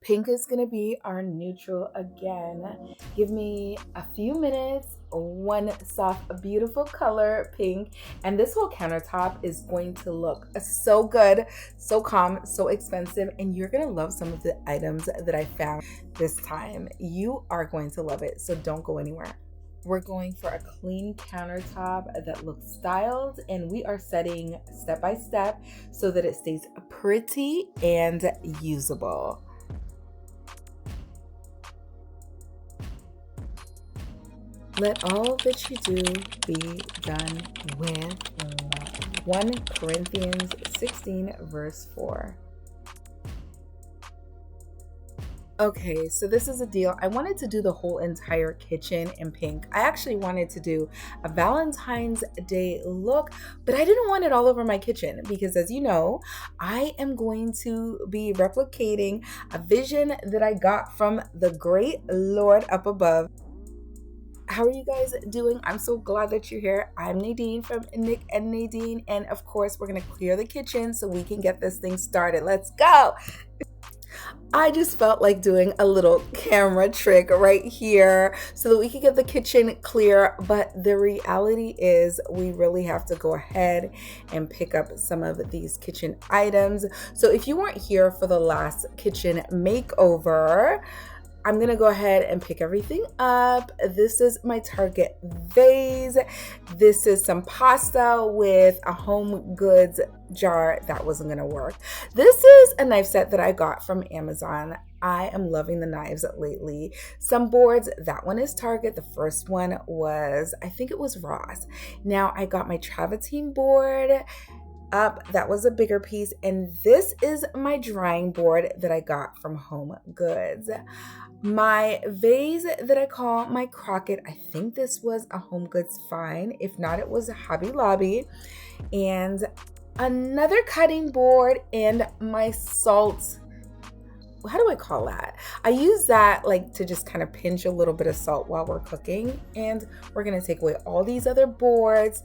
Pink is gonna be our neutral again. Give me a few minutes, one soft, beautiful color, pink, and this whole countertop is going to look so good, so calm, so expensive, and you're gonna love some of the items that I found this time. You are going to love it, so don't go anywhere. We're going for a clean countertop that looks styled, and we are setting step by step so that it stays pretty and usable. Let all that you do be done with love. 1 Corinthians 16 verse 4. Okay, so this is a deal. I wanted to do the whole entire kitchen in pink. I actually wanted to do a Valentine's Day look, but I didn't want it all over my kitchen because, as you know, I am going to be replicating a vision that I got from the great Lord up above. How are you guys doing? I'm so glad that you're here. I'm Nadine from Nick&Nadine, and of course, we're gonna clear the kitchen so we can get this thing started. Let's go. I just felt like doing a little camera trick right here so that we could get the kitchen clear, but the reality is we really have to go ahead and pick up some of these kitchen items. So if you weren't here for the last kitchen makeover, I'm gonna go ahead and pick everything up. This is my Target vase. This is some pasta with a home goods jar that wasn't gonna work. This is a knife set that I got from Amazon. I am loving the knives lately. Some boards, that one is Target. The first one was, I think it was Ross. Now I got my travertine board up, that was a bigger piece, and this is my drying board that I got from Home Goods. My vase that I call my crocket, I think this was a Home Goods find. If not, it was a Hobby Lobby. And another cutting board and my salt, how do I call that? I use that like to just kind of pinch a little bit of salt while we're cooking. And we're gonna take away all these other boards.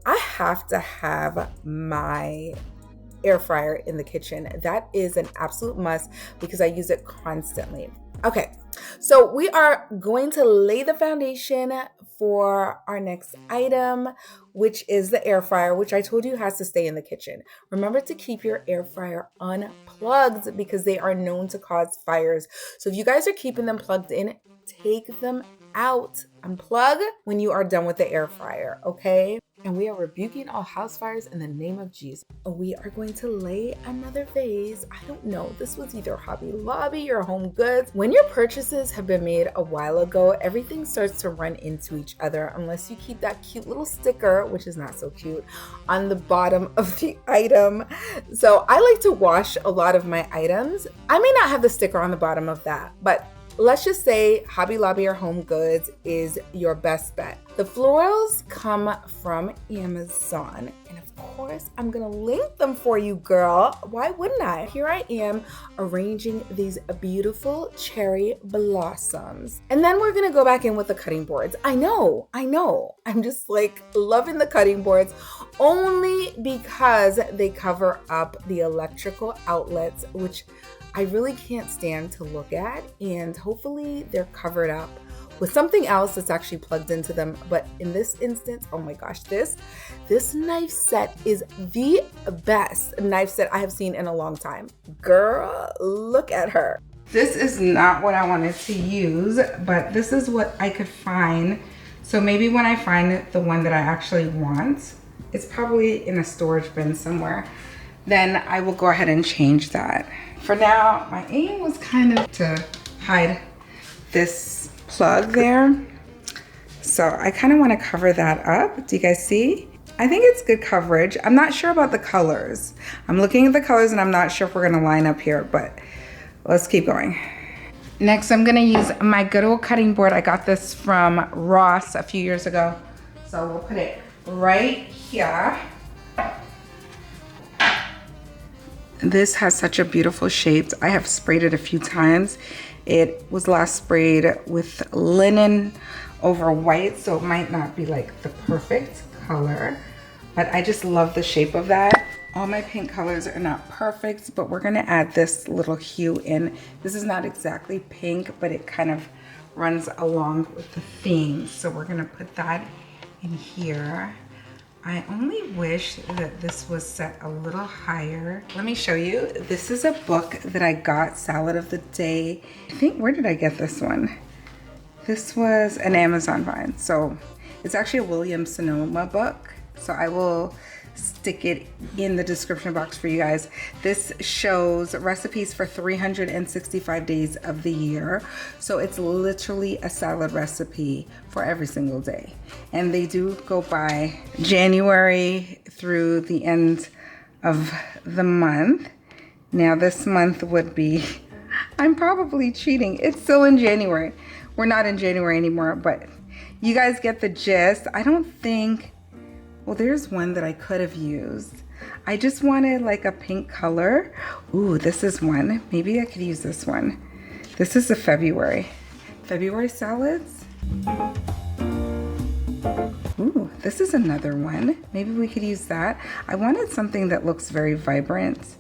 I have to have my air fryer in the kitchen. That is an absolute must because I use it constantly. Okay, so we are going to lay the foundation for our next item, which is the air fryer, which I told you has to stay in the kitchen. Remember to keep your air fryer unplugged because they are known to cause fires. So if you guys are keeping them plugged in, take them out. Unplug when you are done with the air fryer, okay? And we are rebuking all house fires in the name of Jesus. We are going to lay another vase. I don't know, this was either Hobby Lobby or Home Goods. When your purchases have been made a while ago, everything starts to run into each other unless you keep that cute little sticker, which is not so cute, on the bottom of the item. So I like to wash a lot of my items. I may not have the sticker on the bottom of that, but let's just say Hobby Lobby or Home Goods is your best bet. The florals come from Amazon, and of course, I'm gonna link them for you, girl. Why wouldn't I? Here I am arranging these beautiful cherry blossoms. And then we're gonna go back in with the cutting boards. I know. I'm just like loving the cutting boards only because they cover up the electrical outlets, which I really can't stand to look at, and hopefully they're covered up with something else that's actually plugged into them. But in this instance, oh my gosh, this knife set is the best knife set I have seen in a long time. Girl, look at her. This is not what I wanted to use, but this is what I could find. So maybe when I find the one that I actually want, it's probably in a storage bin somewhere, then I will go ahead and change that. For now, my aim was kind of to hide this plug there. So I kind of want to cover that up. Do you guys see? I think it's good coverage. I'm not sure about the colors. I'm looking at the colors and I'm not sure if we're gonna line up here, but let's keep going. Next, I'm gonna use my good old cutting board. I got this from Ross a few years ago. So we'll put it right here. This has such a beautiful shape. I have sprayed it a few times. It was last sprayed with linen over white, so it might not be like the perfect color, but I just love the shape of that. All my paint colors are not perfect, but we're gonna add this little hue in. This is not exactly pink, but it kind of runs along with the theme. So we're gonna put that in here. I only wish that this was set a little higher. Let me show you. This is a book that I got, Salad of the Day. I think, where did I get this one? This was an Amazon find. So it's actually a William Sonoma book. So I will stick it in the description box for you guys. This shows recipes for 365 days of the year. So it's literally a salad recipe for every single day. And they do go by January through the end of the month. Now this month would be, I'm probably cheating. It's still in January. We're not in January anymore, but you guys get the gist. I don't think, well, there's one that I could have used. I just wanted like a pink color. Ooh, this is one. Maybe I could use this one. This is the February salads. Ooh, this is another one. Maybe we could use that. I wanted something that looks very vibrant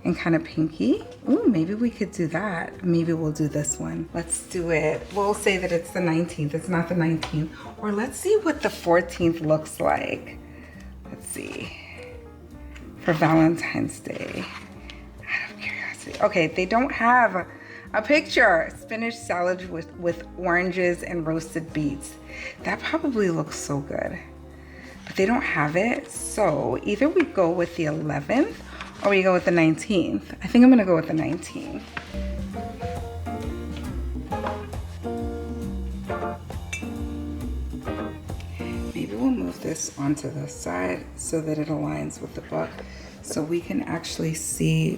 and kind of pinky. Ooh, maybe we could do that. Maybe we'll do this one. Let's do it. We'll say that it's the 19th. It's not the 19th. Or let's see what the 14th looks like. Let's see. For Valentine's Day. Out of curiosity. Okay, they don't have a picture. Spinach salad with oranges and roasted beets. That probably looks so good. But they don't have it. So either we go with the 11th or we go with the 19th. I think I'm gonna go with the 19th. Maybe we'll move this onto the side so that it aligns with the book so we can actually see.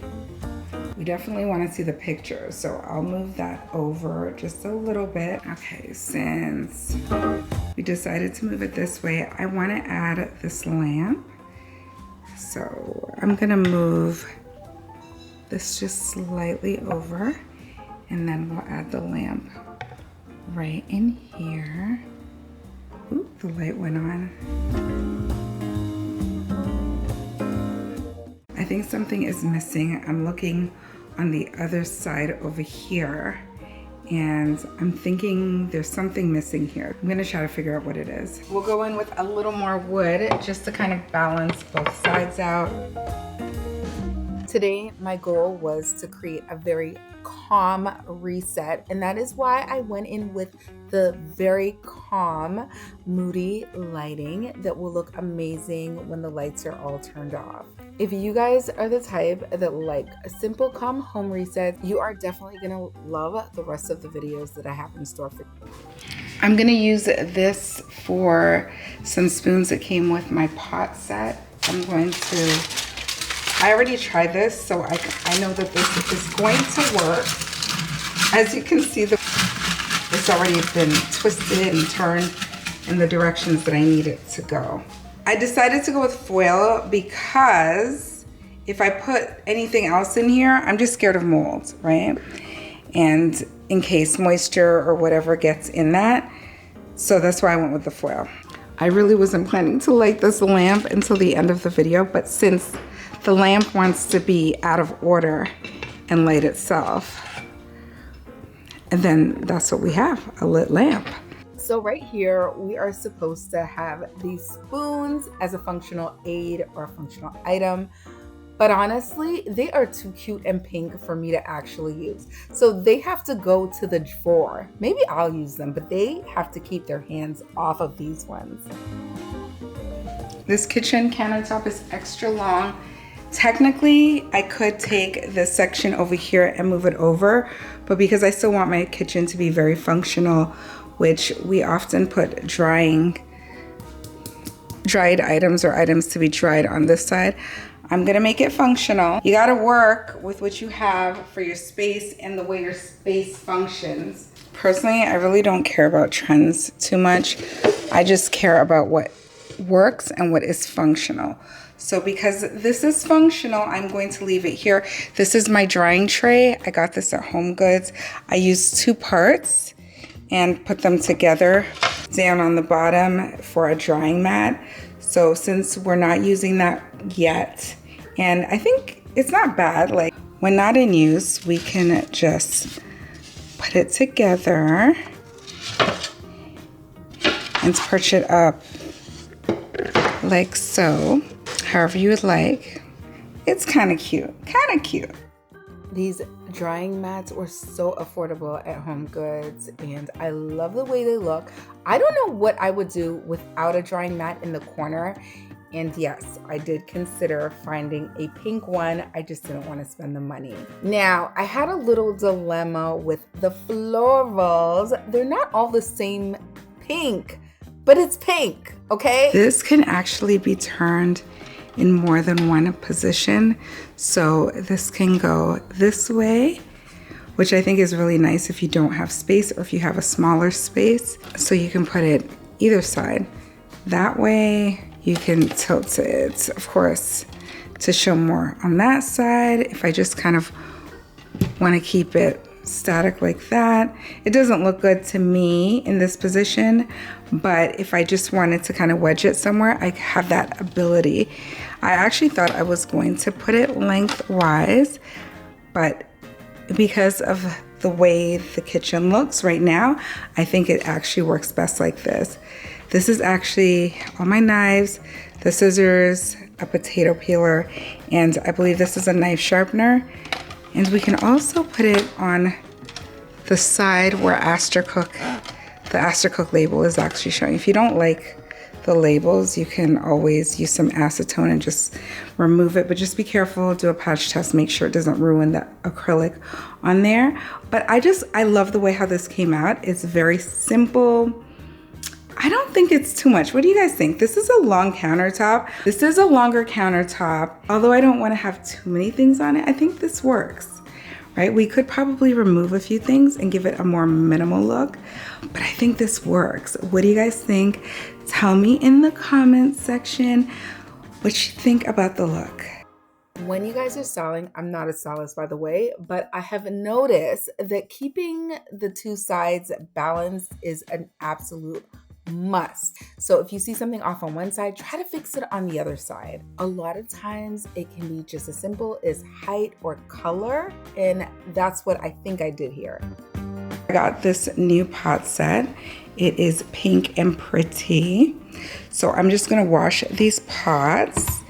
We definitely wanna see the picture, so I'll move that over just a little bit. Okay, since we decided to move it this way, I wanna add this lamp. So I'm gonna move this just slightly over, and then we'll add the lamp right in here. Ooh, the light went on. I think something is missing. I'm looking on the other side over here, and I'm thinking there's something missing here. I'm gonna try to figure out what it is. We'll go in with a little more wood just to kind of balance both sides out. Today, my goal was to create a very calm reset, and that is why I went in with the very calm, moody lighting that will look amazing when the lights are all turned off. If you guys are the type that like a simple, calm home reset, you are definitely gonna love the rest of the videos that I have in store for you. I'm gonna use this for some spoons that came with my pot set. I already tried this, so I know that this is going to work. As you can see, it's already been twisted and turned in the directions that I need it to go. I decided to go with foil because if I put anything else in here, I'm just scared of mold, right? And in case moisture or whatever gets in that. So that's why I went with the foil. I really wasn't planning to light this lamp until the end of the video, but since the lamp wants to be out of order and light itself, and then that's what we have, a lit lamp. So right here, we are supposed to have these spoons as a functional aid or a functional item. But honestly, they are too cute and pink for me to actually use. So they have to go to the drawer. Maybe I'll use them, but they have to keep their hands off of these ones. This kitchen countertop is extra long. Technically, I could take this section over here and move it over, but because I still want my kitchen to be very functional, which we often put dried items or items to be dried on this side, I'm gonna make it functional. You gotta work with what you have for your space and the way your space functions. Personally, I really don't care about trends too much. I just care about what works and what is functional. So because this is functional, I'm going to leave it here. This is my drying tray. I got this at HomeGoods. I used 2 parts and put them together down on the bottom for a drying mat. So since we're not using that yet And I think it's not bad. Like when not in use, we can just put it together and perch it up like so, however you would like. It's kind of cute, These drying mats were so affordable at Home Goods, and I love the way they look. I don't know what I would do without a drying mat in the corner. And yes, I did consider finding a pink one. I just didn't want to spend the money. Now, I had a little dilemma with the florals. They're not all the same pink, but it's pink, okay? This can actually be turned in more than one position. So this can go this way, which I think is really nice if you don't have space or if you have a smaller space. So you can put it either side. That way you can tilt it, of course, to show more on that side. If I just kind of want to keep it static like that, it doesn't look good to me in this position, but if I just wanted to kind of wedge it somewhere, I have that ability. I actually thought I was going to put it lengthwise, but because of the way the kitchen looks right now, I think it actually works best like this. This is actually all my knives, the scissors, a potato peeler, and I believe this is a knife sharpener. And we can also put it on the side where Astercook, the Astercook label is actually showing. If you don't like the labels, you can always use some acetone and just remove it, but just be careful, do a patch test, make sure it doesn't ruin the acrylic on there. But I love the way how this came out. It's very simple. I don't think it's too much. What do you guys think? This is a long countertop. This is a longer countertop. Although I don't want to have too many things on it, I think this works, right? We could probably remove a few things and give it a more minimal look, but I think this works. What do you guys think? Tell me in the comments section what you think about the look. When you guys are styling, I'm not a stylist by the way, but I have noticed that keeping the two sides balanced is an absolute must. So if you see something off on one side, try to fix it on the other side. A lot of times it can be just as simple as height or color, and that's what I think I did here. I got this new pot set. It is pink and pretty. So I'm just gonna wash these pots,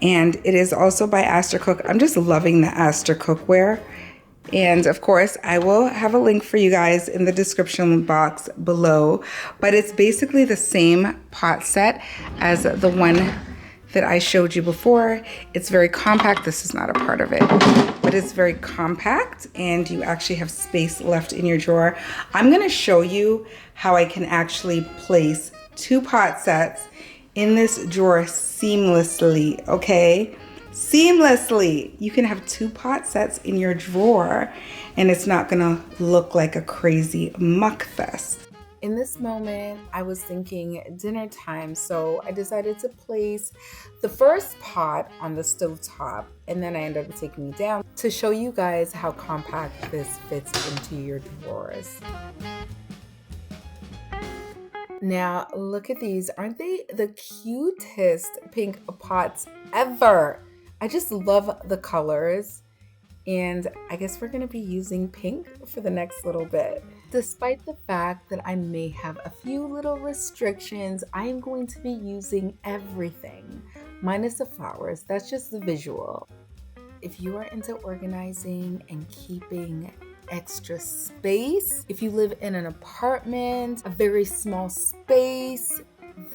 and it is also by Astercook. I'm just loving the Cookware. And of course, I will have a link for you guys in the description box below, but it's basically the same pot set as the one that I showed you before. It's very compact. This is not a part of it, but it's very compact and you actually have space left in your drawer. I'm gonna show you how I can actually place two pot sets in this drawer seamlessly, okay? Seamlessly. You can have two pot sets in your drawer and it's not gonna look like a crazy muck fest. In this moment, I was thinking dinner time, so I decided to place the first pot on the stove top, and then I ended up taking it down to show you guys how compact this fits into your drawers. Now, look at these. Aren't they the cutest pink pots ever? I just love the colors, and I guess we're gonna be using pink for the next little bit. Despite the fact that I may have a few little restrictions, I am going to be using everything, minus the flowers. That's just the visual. If you are into organizing and keeping extra space, if you live in an apartment, a very small space,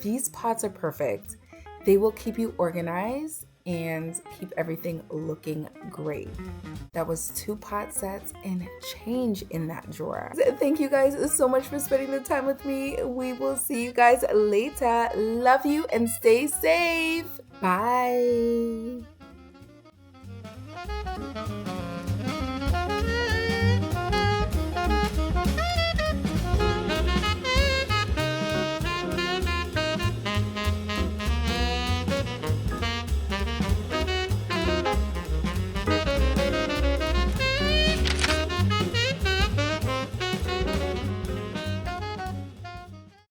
these pots are perfect. They will keep you organized and keep everything looking great. That was two pot sets and change in that drawer. Thank you guys so much for spending the time with me. We will see you guys later. Love you and stay safe. Bye.